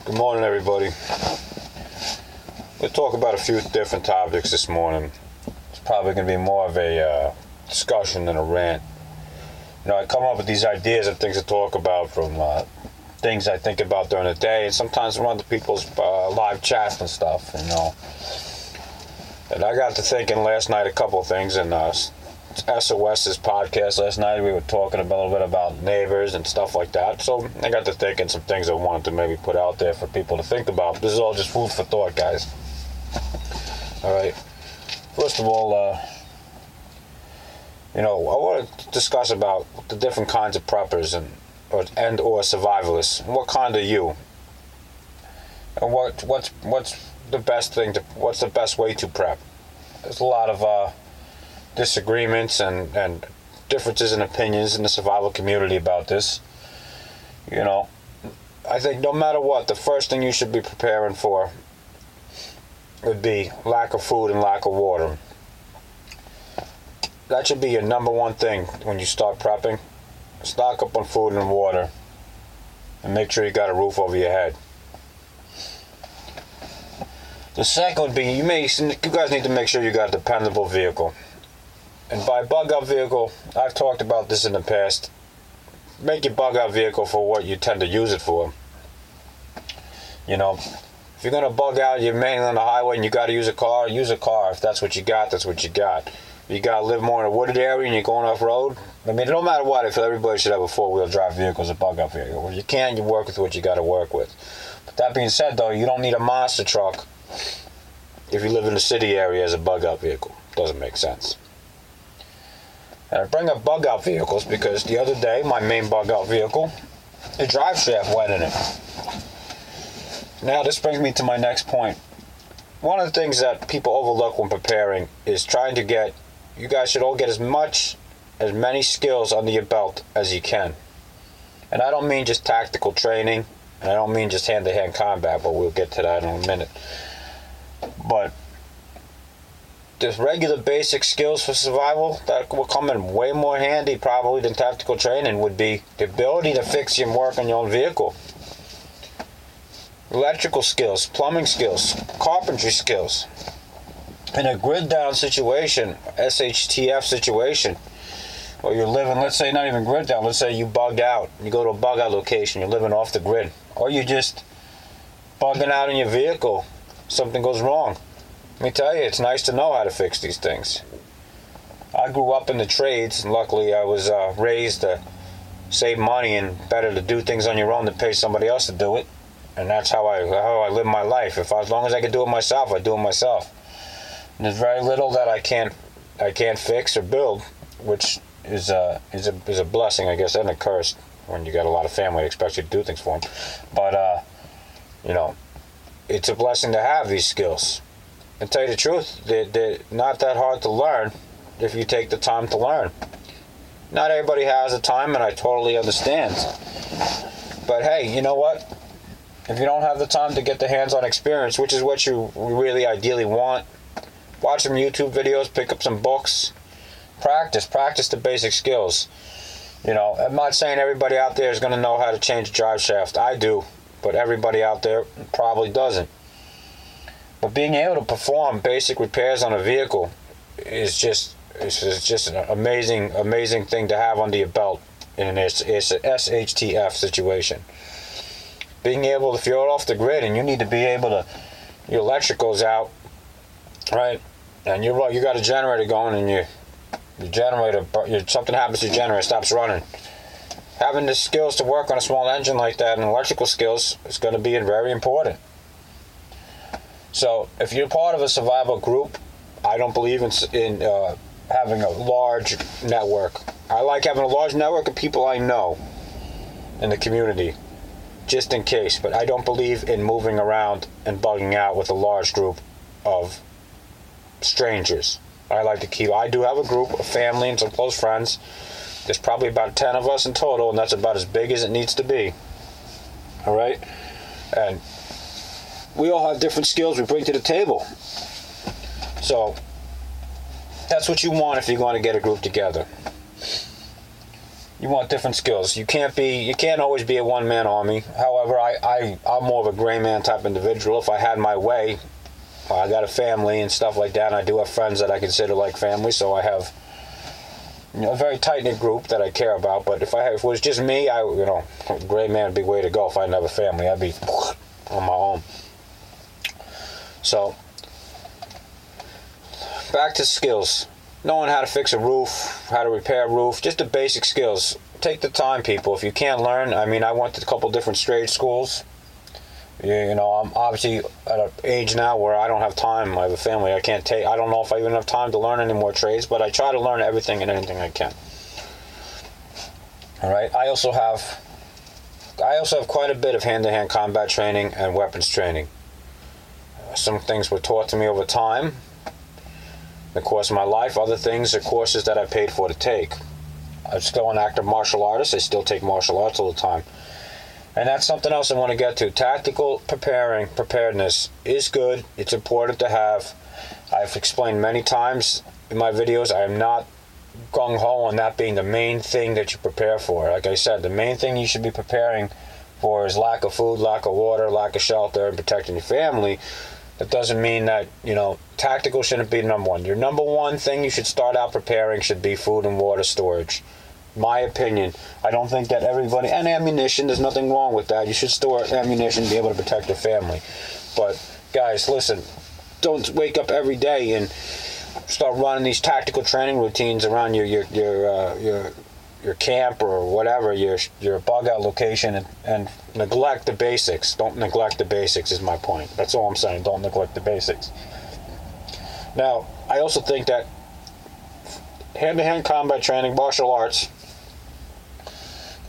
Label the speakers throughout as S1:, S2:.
S1: Good morning, everybody. We'll talk about a few different topics this morning. It's probably going to be more of a discussion than a rant. I come up with these ideas of things to talk about from things I think about during the day, and sometimes from other people's live chats and stuff, And I got to thinking last night a couple of things, and SOS's podcast last night, we were talking a little bit about neighbors and stuff like that. So I got to thinking some things I wanted to maybe put out there for people to think about. This is all just food for thought, guys. All right. First of all, I want to discuss about the different kinds of preppers or survivalists. What kind are you? And what's the best way to prep? There's a lot of disagreements and differences in opinions in the survival community about this. I think no matter what, the first thing you should be preparing for would be lack of food and lack of water. That should be your number one thing when you start prepping. Stock up on food and water, and make sure you got a roof over your head. The second would be you guys need to make sure you got a dependable vehicle. And by bug-out vehicle, I've talked about this in the past. Make your bug-out vehicle for what you tend to use it for. If you're going to bug out, you're mainly on the highway and you got to use a car. If that's what you got, that's what you got. If you got to live more in a wooded area and you're going off-road, no matter what, I feel everybody should have a four-wheel drive vehicle as a bug-out vehicle. If you can, you work with what you got to work with. But that being said, though, you don't need a monster truck if you live in a city area as a bug-out vehicle. Doesn't make sense. And I bring up bug-out vehicles because the other day, my main bug-out vehicle, the drive shaft went in it. Now, this brings me to my next point. One of the things that people overlook when preparing is trying to get, you guys should all get as many skills under your belt as you can. And I don't mean just tactical training, and I don't mean just hand-to-hand combat, but we'll get to that in a minute. But the regular basic skills for survival that will come in way more handy probably than tactical training would be the ability to fix and work on your own vehicle. Electrical skills, plumbing skills, carpentry skills. In a grid down situation, SHTF situation, or you're living, let's say not even grid down, let's say you bugged out, you go to a bug out location, you're living off the grid, or you're just bugging out in your vehicle, something goes wrong. Let me tell you, it's nice to know how to fix these things. I grew up in the trades, and luckily I was raised to save money and better to do things on your own than pay somebody else to do it. And that's how I live my life. As long as I can do it myself, I do it myself. And there's very little that I can't fix or build, which is a blessing, I guess, and a curse when you got a lot of family that expects you to do things for them. But it's a blessing to have these skills. And tell you the truth, they're not that hard to learn if you take the time to learn. Not everybody has the time, and I totally understand. But hey, you know what? If you don't have the time to get the hands-on experience, which is what you really ideally want, watch some YouTube videos, pick up some books, practice the basic skills. I'm not saying everybody out there is going to know how to change a drive shaft. I do, but everybody out there probably doesn't. But being able to perform basic repairs on a vehicle is just an amazing thing to have under your belt in an SHTF situation. Being able to, if you're off the grid and you need to be able to, your electrical's out, right? And you got a generator going and your generator, something happens to your generator, stops running. Having the skills to work on a small engine like that and electrical skills is going to be very important. So if you're part of a survival group, I don't believe in having a large network. I like having a large network of people I know in the community, just in case. But I don't believe in moving around and bugging out with a large group of strangers. I do have a group of family and some close friends. There's probably about 10 of us in total, and that's about as big as it needs to be. All right? And we all have different skills we bring to the table. So that's what you want if you're going to get a group together. You want different skills. You can't always be a one-man army. However, I'm more of a gray man type individual. If I had my way, I got a family and stuff like that, and I do have friends that I consider like family, so I have a very tight-knit group that I care about. But if it was just me, gray man would be the way to go. If I didn't have a family, I'd be on my own. So, back to skills. Knowing how to fix a roof, how to repair a roof, just the basic skills. Take the time, people. If you can't learn, I went to a couple different trade schools. I'm obviously at an age now where I don't have time. I have a family. I don't know if I even have time to learn any more trades, but I try to learn everything and anything I can. All right. I also have quite a bit of hand-to-hand combat training and weapons training. Some things were taught to me over time, the course of my life. Other things are courses that I paid for to take. I'm still an active martial artist. I still take martial arts all the time. And that's something else I want to get to. Tactical preparedness is good. It's important to have. I've explained many times in my videos, I am not gung-ho on that being the main thing that you prepare for. Like I said, the main thing you should be preparing for is lack of food, lack of water, lack of shelter, and protecting your family. That doesn't mean that, tactical shouldn't be number one. Your number one thing you should start out preparing should be food and water storage. My opinion. I don't think that everybody, and ammunition, there's nothing wrong with that. You should store ammunition to be able to protect your family. But guys, listen, don't wake up every day and start running these tactical training routines around your camp or whatever, your bug out location, and neglect the basics. Don't neglect the basics is my point. That's all I'm saying. Don't neglect the basics. Now, I also think that hand-to-hand combat training, martial arts,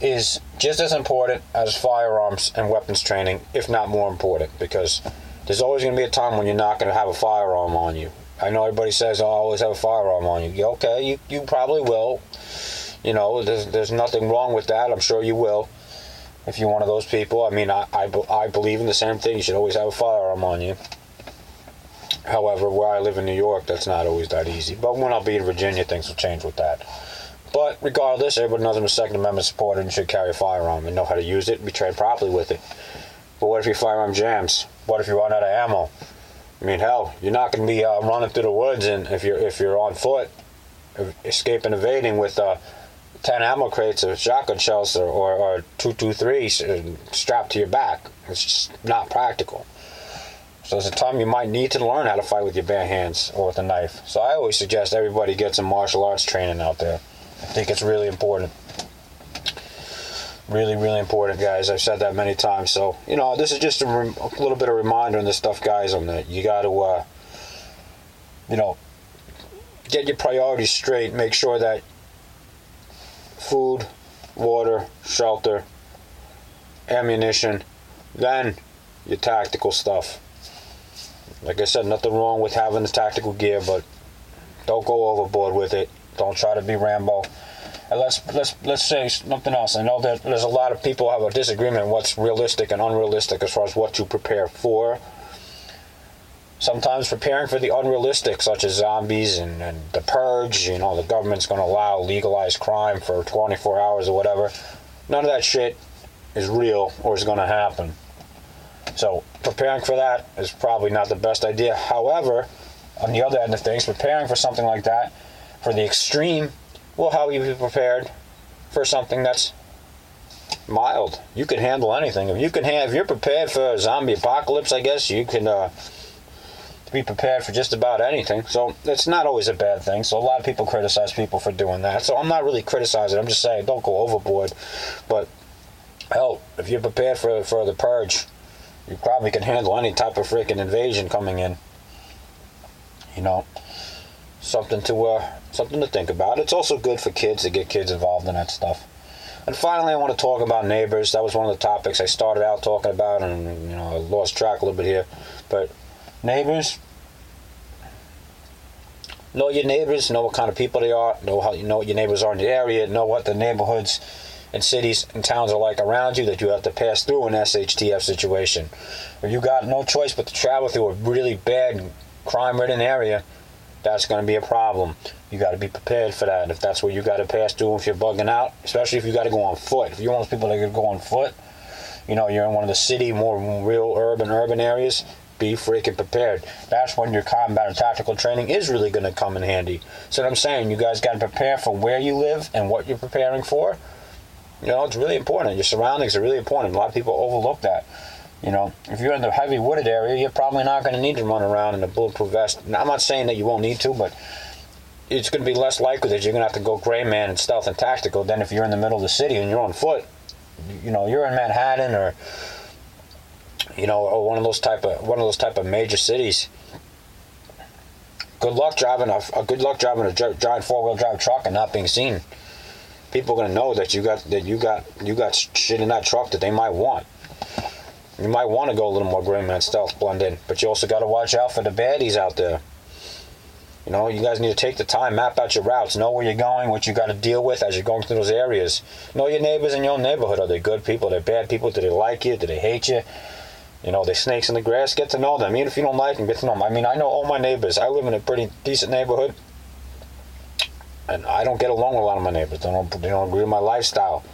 S1: is just as important as firearms and weapons training, if not more important, because there's always going to be a time when you're not going to have a firearm on you. I know everybody says, I'll always have a firearm on you. Okay, you probably will. There's nothing wrong with that. I'm sure you will, if you're one of those people. I believe in the same thing. You should always have a firearm on you. However, where I live in New York, that's not always that easy. But when I'll be in Virginia, things will change with that. But regardless, everybody knows I'm a Second Amendment supporter and should carry a firearm and know how to use it and be trained properly with it. But what if your firearm jams? What if you run out of ammo? Hell, you're not going to be running through the woods, and if you're on foot, escaping, evading with 10 ammo crates of shotgun shells or 223 strapped to your back. It's just not practical. So there's a time you might need to learn how to fight with your bare hands or with a knife. So I always suggest everybody get some martial arts training out there. I think it's really important. Really, really important, guys. I've said that many times. So, this is just a little bit of reminder on this stuff, guys, on that. You got to, get your priorities straight. Make sure that food, water, shelter, ammunition, then your tactical stuff. Like I said, nothing wrong with having the tactical gear, but don't go overboard with it. Don't try to be Rambo. And let's say something else. I know that there's a lot of people who have a disagreement on what's realistic and unrealistic as far as what to prepare for. Sometimes preparing for the unrealistic, such as zombies and the purge, the government's going to allow legalized crime for 24 hours or whatever. None of that shit is real or is going to happen. So preparing for that is probably not the best idea. However, on the other end of things, preparing for something like that, for the extreme, will help you be prepared for something that's mild. You can handle anything. If you're prepared for a zombie apocalypse, I guess you can be prepared for just about anything. So it's not always a bad thing. So a lot of people criticize people for doing that. So I'm not really criticizing. I'm just saying don't go overboard. But hell, if you're prepared for the purge, you probably can handle any type of freaking invasion coming in. Something to think about. It's also good for kids to get kids involved in that stuff. And finally, I want to talk about neighbors. That was one of the topics I started out talking about, and I lost track a little bit here. But neighbors, know your neighbors, know what kind of people they are, know what your neighbors are in the area, know what the neighborhoods and cities and towns are like around you that you have to pass through an SHTF situation. If you got no choice but to travel through a really bad crime-ridden area, that's going to be a problem. You got to be prepared for that. And if that's what you got to pass through, if you're bugging out, especially if you got to go on foot. If you're one of those people that can go on foot, you're in one of the city, more real urban areas, be freaking prepared. That's when your combat and tactical training is really going to come in handy. So what I'm saying, you guys got to prepare for where you live and what you're preparing for. It's really important. Your surroundings are really important. A lot of people overlook that. If you're in the heavy wooded area, you're probably not going to need to run around in a bulletproof vest. Now, I'm not saying that you won't need to, but it's going to be less likely that you're going to have to go gray man and stealth and tactical than if you're in the middle of the city and you're on foot. You're in Manhattan or one of those type of major cities. Good luck driving a giant 4-wheel drive truck and not being seen. People are going to know that you got shit in that truck that they might want. You might want to go a little more gray man stealth, blend in, but you also got to watch out for the baddies out there. You guys need to take the time, map out your routes, know where you're going, what you got to deal with as you're going through those areas. Know your neighbors in your own neighborhood. Are they good people? Are they bad people? Do they like you? Do they hate you? They snakes in the grass. Get to know them. Even if you don't like them, get to know them. I mean, I know all my neighbors. I live in a pretty decent neighborhood, and I don't get along with a lot of my neighbors. They don't agree with my lifestyle.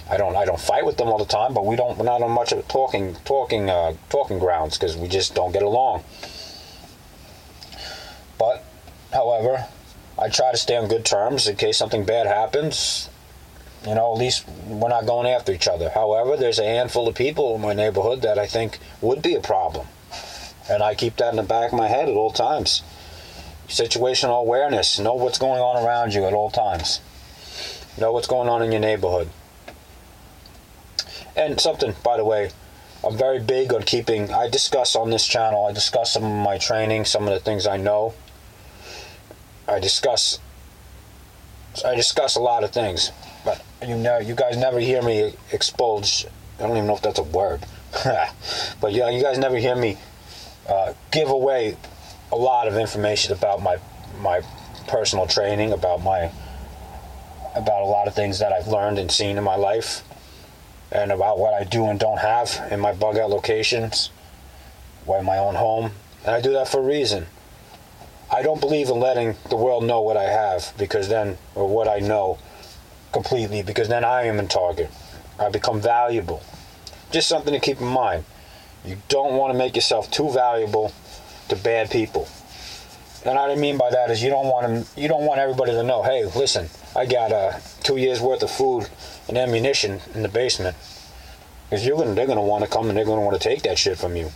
S1: I don't fight with them all the time, but we're not on much of a talking grounds because we just don't get along. But, however, I try to stay on good terms in case something bad happens. At least we're not going after each other. However, there's a handful of people in my neighborhood that I think would be a problem. And I keep that in the back of my head at all times. Situational awareness. Know what's going on around you at all times. Know what's going on in your neighborhood. And something, by the way, I'm very big on I discuss on this channel, I discuss some of my training, some of the things I know. I discuss a lot of things, but you guys never hear me expulge. I don't even know if that's a word, but you guys never hear me give away a lot of information about my personal training, about a lot of things that I've learned and seen in my life, and about what I do and don't have in my bug out locations, or in my own home. And I do that for a reason. I don't believe in letting the world know what I have, or what I know completely, because then I am in target. I become valuable. Just something to keep in mind. You don't want to make yourself too valuable to bad people. And what I mean by that is you don't want everybody to know, hey, listen, I got 2 years worth of food and ammunition in the basement. Because they're going to want to come and they're going to want to take that shit from you.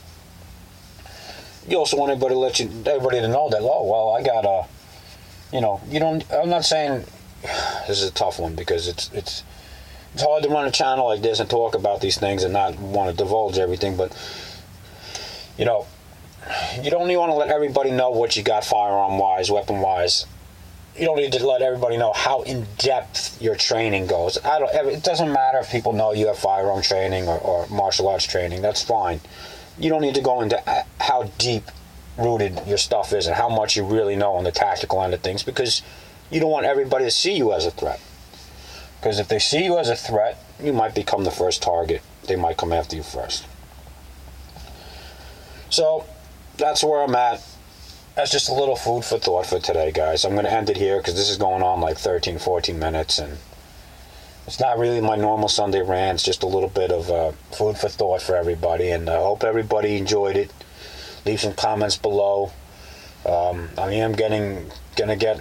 S1: You also want everybody to know that, oh, well, I got I'm not saying, this is a tough one because it's hard to run a channel like this and talk about these things and not want to divulge everything, but, you don't even want to let everybody know what you got firearm-wise, weapon-wise. You don't need to let everybody know how in-depth your training goes. It doesn't matter if people know you have firearm training or martial arts training. That's fine. You don't need to go into how deep-rooted your stuff is and how much you really know on the tactical end of things, because you don't want everybody to see you as a threat. Because if they see you as a threat, you might become the first target. They might come after you first. So, that's where I'm at. That's just a little food for thought for today, guys. I'm going to end it here because this is going on like 13, 14 minutes, and it's not really my normal Sunday rant. It's just a little bit of food for thought for everybody, and I hope everybody enjoyed it. Leave some comments below. I am gonna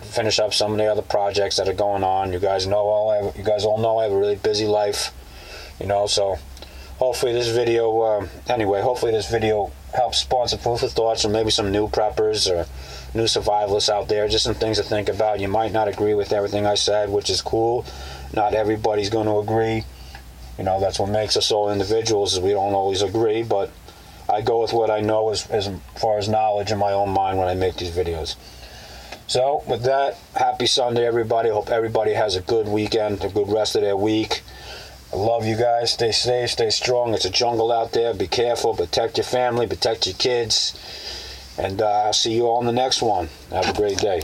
S1: finish up some of the other projects that are going on. You guys all know I have a really busy life, so hopefully this video helps spawn some food for thoughts, or maybe some new preppers or new survivalists out there. Just some things to think about. You might not agree with everything I said, which is cool. Not everybody's going to agree. That's what makes us all individuals, is we don't always agree, but I go with what I know as far as knowledge in my own mind when I make these videos. So, with that, happy Sunday, everybody. Hope everybody has a good weekend, a good rest of their week. I love you guys. Stay safe, stay strong. It's a jungle out there. Be careful. Protect your family. Protect your kids. And I'll see you all in the next one. Have a great day.